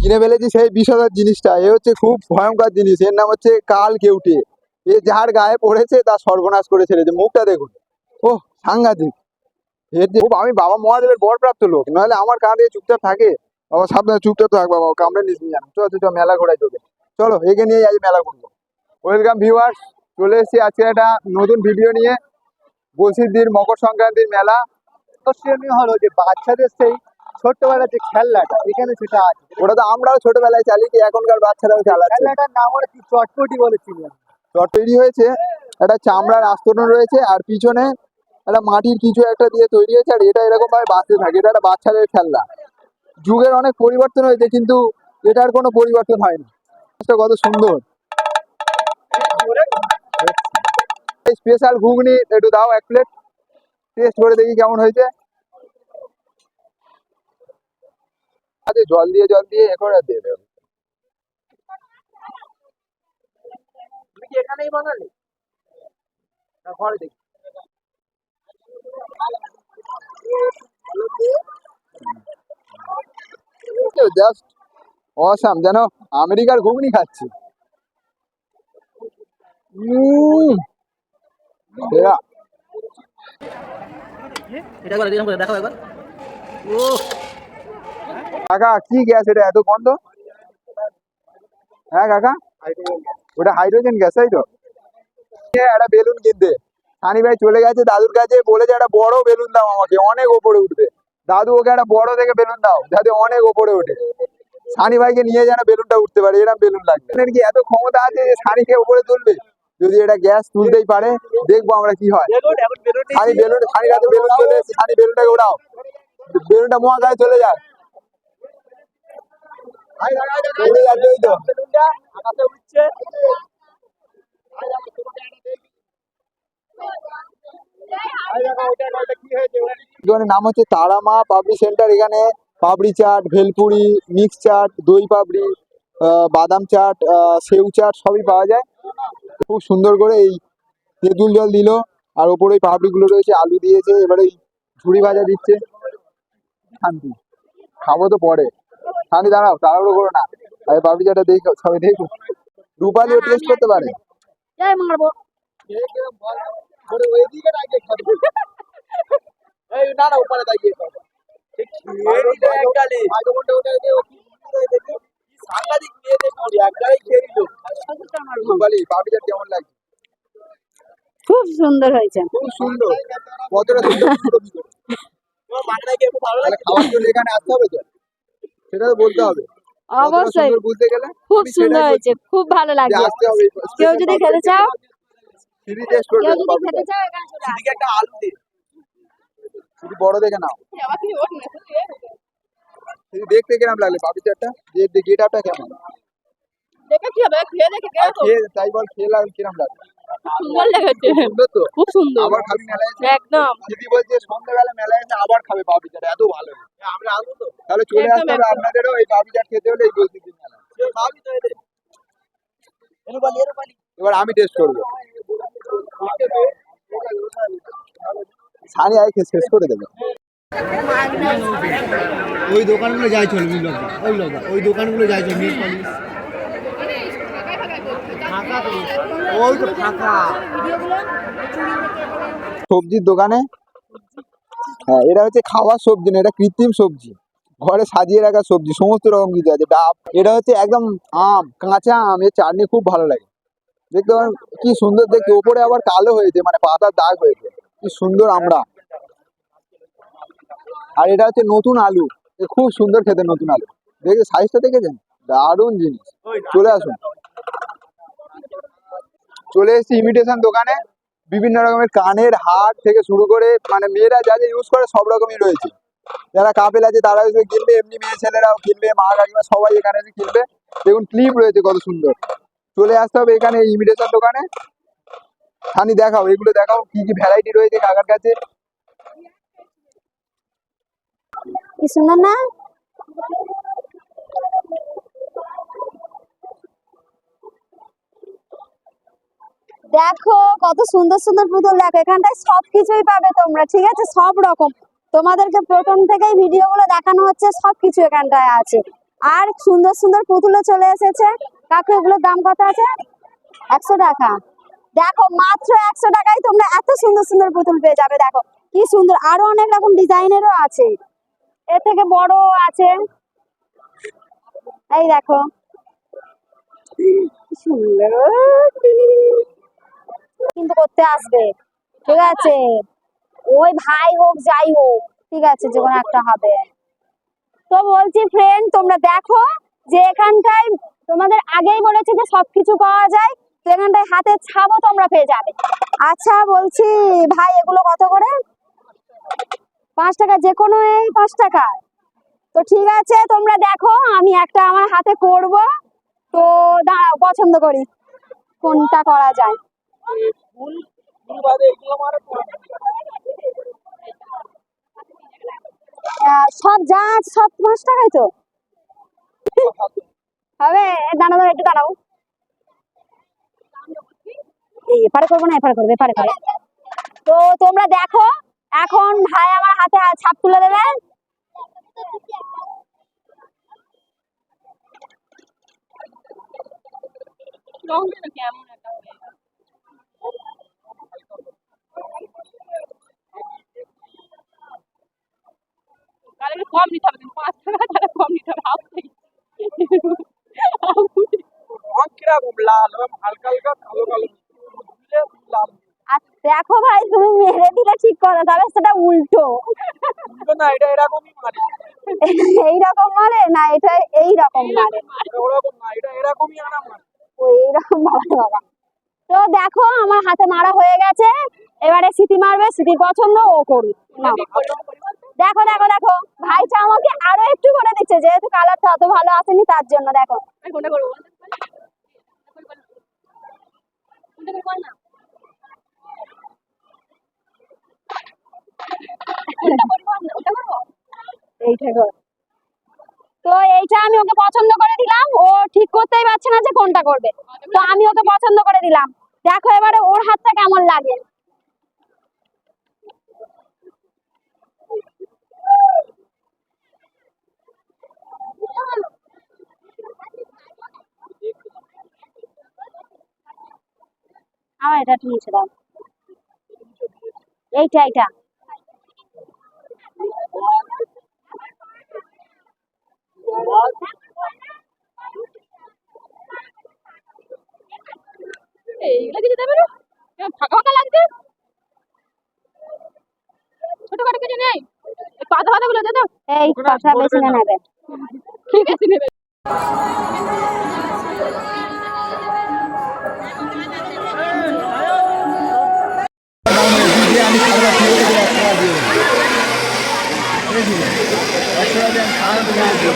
কিনে ফেলেছি সেই বিষধর জিনিসটা। এ হচ্ছে খুব ভয়ঙ্কর জিনিস, এর নাম হচ্ছে কাল কেউটে। এ যার গায়ে পড়েছে তার সর্বনাশ করে ছেড়েছে। মুখটা দেখুন, ও সাংঘাতিক। এর যে আমি বাবা মহাদেবের বরপ্রাপ্ত লোক, নাহলে আমার কাঁধে চুপচাপ থাকে। বাবা সাবধানে, চুপচাপ থাক বাবা, কামড়ে নিস নি জানো। চল চল মেলা ঘোরাই তোকে, চলো একে নিয়ে আজ মেলা ঘুরবো। ওয়েলকাম ভিউয়ার্স, চলে এসেছি আজকে একটা নতুন ভিডিও নিয়ে। বলসিদ্দির মকর সংক্রান্তির মেলা। আকর্ষণীয় হলো যে বাচ্চাদের সেই ছোট্টবেলার যে খেলনাটা এখানে সেটা আছে। ওটা তো আমরাও ছোটবেলায় চালিয়েছি, এখনকার বাচ্চারাও চালাচ্ছে। খেলনাটার নাম ওরা কি চটপটি বলেছিলেন। চট তৈরি হয়েছে, একটা চামড়ার আস্তরণ রয়েছে, আর পিছনে একটা মাটির কিছু একটা দিয়ে তৈরি হয়েছে, আর এটা এরকম ভাবে বাঁচতে থাকে। এটা একটা বাচ্চাদের খেলনা। যুগের অনেক পরিবর্তন হয়েছে, কিন্তু এটার কোনো পরিবর্তন হয়নি। কত সুন্দর। স্পেশাল ঘুগনি একটু দাও, এক প্লেট টেস্ট করে দেখি কেমন হয়েছে। আচ্ছা জল দিয়ে এখন আর দিয়ে দেবে। তুমি কি এখানেই বানালে না ঘরে দেখি? জাস্ট অসাম, যেন আমেরিকার ঘুগনি খাচ্ছি। সেরা। কাকা কি গ্যাস এটা এত গন্ধ? হ্যাঁ কাকা, ওটা হাইড্রোজেন গ্যাস, তাই তো? একটা বেলুন কিনতে সানি ভাই চলে গেছে দাদুর কাছে, বলেছে একটা বড় বেলুন দাও আমাকে, অনেক ওপরে উঠবে। দাদু ওকে একটা বড় থেকে বেলুন দাও যাতে অনেক ওপরে ওঠে। সানি ভাইকে নিয়ে যেন বেলুনটা উঠতে পারে, এরকম বেলুন লাগবে। এর কি এত ক্ষমতা আছে যে সানিকে উপরে তুলবে? যদি এটা গ্যাস তুলতেই পারে, দেখবো আমরা কি হয়। সানির কাছে বেলুন চলে এসেছে, সানি বেলুনটাকে ওড়াও। বেলুনটা মহাকাশে চলে যাক। উড়ে যাচ্ছে, ওই তো আকাশে উঠছে। দোকানের নাম হচ্ছে তারা মা পাপড়ি সেন্টার। এখানে পাপড়ি চাট, ভেলপুরি, মিক্স চাট, দই পাপড়ি, বাদাম চাট, সেউ চাট সবই পাওয়া যায়। খুব সুন্দর করে এই তেঁতুল জল দিল, আর ওপরে ওই পাপড়ি গুলো রয়েছে, আলু দিয়েছে, এবারে এই ঝুড়ি ভাজা দিচ্ছে। শান্তি, খাবো তো পরে। শান্তি দাঁড়াও, তাড়াহুড়ো করো না। আরে পাপড়ি চাটা দেখো, সবাই দেখো। রূপালিও টেস্ট করতে পারে। না না, উপরে দাঁড়িয়ে কেমন লাগছে? খুব সুন্দর হয়েছে। খুব সুন্দর। কতটা সুন্দর? খাওয়ার জন্য এখানে আসতে হবে তো, সেটা তো বলতে হবে। অবশ্যই বুঝতে গেলে খুব সুন্দর হয়েছে, খুব ভালো লাগছে। আসতে হবে। কেউ যদি খেতে চাও, করবে কেউ যদি খেতে চাও এখানে চলে আসো। একটা আলু দে, শুধু বড় দেখে নাও। দেখতে কেমন লাগলো পাপড়ি চাটটা? গেট আপটা কেমন? দেখে কি হবে, খেয়ে দেখে আর খেয়ে তাই বল, খেয়ে লাগলো কিরম লাগলো? সুন্দর লেগেছে, সুন্দর তো? খুব সুন্দর। আবার খাবি মেলায় এসে? একদম। দিদি বলছে সন্ধ্যাবেলা মেলায় এসে আবার খাবে পাপড়ি চাট, এত ভালো। আমরা আসবো তো, তাহলে চলে আসতে হবে আপনাদেরও এই পাপড়ি চাট খেতে হলে এই বলছি মেলা। এবার আমি টেস্ট করবো। সানি আগে শেষ করে দেবে। ওই দোকানগুলো যাই চল, ওই দোকানগুলো যাই চল। ওই তো ফাঁকা সবজির দোকানে। হ্যাঁ, এটা হচ্ছে খাওয়ার সবজি না, এটা কৃত্রিম সবজি। ঘরে সাজিয়ে রাখা সবজি, সমস্ত রকম কিছু আছে। ডাব, এটা হচ্ছে একদম আম, কাঁচা আম। এর চাটনি খুব ভালো লাগে দেখতে। কি সুন্দর দেখতে, ওপরে আবার কালো হয়েছে, মানে পাতার দাগ হয়েছে। কি সুন্দর আমরা। আর এটা হচ্ছে নতুন আলু, খুব সুন্দর খেতে নতুন আলু। দেখে সাইজটা দেখেছেন, দারুণ জিনিস। চলে আসুন। চলে এসেছি ইমিটেশন দোকানে। বিভিন্ন রকমের কানের হার থেকে শুরু করে, মানে মেয়েরা যা যা ইউজ করে সব রকমই রয়েছে। যারা কাপেল আছে তারা এসে কিনবে, এমনি মেয়ে ছেলেরাও কিনবে, মা কাকিমা সবাই এখানে এসে কিনবে। দেখুন ক্লিপ রয়েছে কত সুন্দর। চলে আসতে হবে এখানে ইমিটেশন দোকানে। সানি দেখাও, এগুলো দেখাও কি কি ভ্যারাইটি রয়েছে কাকার কাছে। কি সুন্দর না? দেখো কত সুন্দর সুন্দর পুতুল। দেখো এখানটায় সবকিছুই পাবে তোমরা, ঠিক আছে? সব রকম তোমাদেরকে প্রথম থেকেই ভিডিওগুলো দেখানো হচ্ছে, সবকিছু এখানটায় আছে। আর সুন্দর সুন্দর পুতুলও চলে এসেছে। কাকু এগুলোর দাম কত আছে? 100 টাকা। দেখো মাত্র 100 টাকায় তোমরা এত সুন্দর সুন্দর পুতুল পেয়ে যাবে। দেখো কি সুন্দর, আরো অনেক রকম ডিজাইনেরও আছে, এর থেকে বড় আছে। এই দেখো কি সুন্দর, কিন্তু করতে আসবে, ঠিক আছে? ওই ভাই হোক যাই হোক, ঠিক আছে, যে কোনো একটা হবে। তো বলছি ফ্রেন্ড, তোমরা দেখো যে এখানটায় তোমাদের আগেই বলেছি যে সবকিছু পাওয়া যায়, তো এখানটায় হাতের ছাপও তোমরা পেয়ে যাবে। আচ্ছা বলছি ভাই, এগুলো কত করে? 5 টাকা, যে কোনো এই 5 টাকা? তো ঠিক আছে, তোমরা দেখো, আমি একটা আমার হাতে করব, তো দাঁড়াও পছন্দ করি কোনটা করা যায়। সব যা আছে সব 5 টাকায় তো হবে। দাঁড়াও দাঁড়াও, একটু দাঁড়াও, এই এপারে করবো না, এপারে করবো, এপারে করে। তো তোমরা দেখো, এখন ভাই আমার হাতে ছাপ তুলে দেবে। রংটা কেমন একটা হয়ে গেছে। তাহলে একটু কম নিতে হবে, কিন্তু 5 টাকা তাহলে কম নিতে হবে, হাফ থেকে। কিরকম লাল হালকা হালকা কালো কালো লাল আর দেখো ভাই, তুমি মেরে দিলে ঠিক করে, তবে সেটা উল্টো। না, এটা এরকমই মারে, এইরকম মারে না, এটা এইরকম মারে, ওরকম না, এটা এরকমই আনা মারে। এইরকম মারে বাবা। তো দেখো আমার হাতে মারা হয়ে গেছে, এবারে সিটি মারবে, সিটির পছন্দ ও করুক। নাও। দেখো দেখো দেখো, ভাইটা আমাকে আরো একটু করে দিচ্ছে, যেহেতু কালারটা অত ভালো আসেনি তার জন্য। দেখো কোনটা করবো? কোনটা করবো না? কোনটা করবো না? ওটা করবো? এইটা করো। তো এইটা আমি ওকে পছন্দ করে দিলাম, ও ঠিক করতেই পারছে না যে কোনটা করবে, তো আমি ওকে পছন্দ করে দিলাম। দেখো এবারে ওর হাতটা কেমন লাগে। আমার এটা একটু নিচে দাও, এইটা এইটা। এইগুলো কিছু দেবে না? ফাঁকা ফাঁকা লাগছে, ছোট খাটো কিছু নেই। পাতা পাতা গুলো দে। এই কথা বেশি না নেবে। ঠিক আছে নেবে। আমি খাবার খেয়ে দেবো 1 টাকা দিয়ে। ঠিক আছে, 1 টাকা দিয়ে আমি খাওয়া দেবো।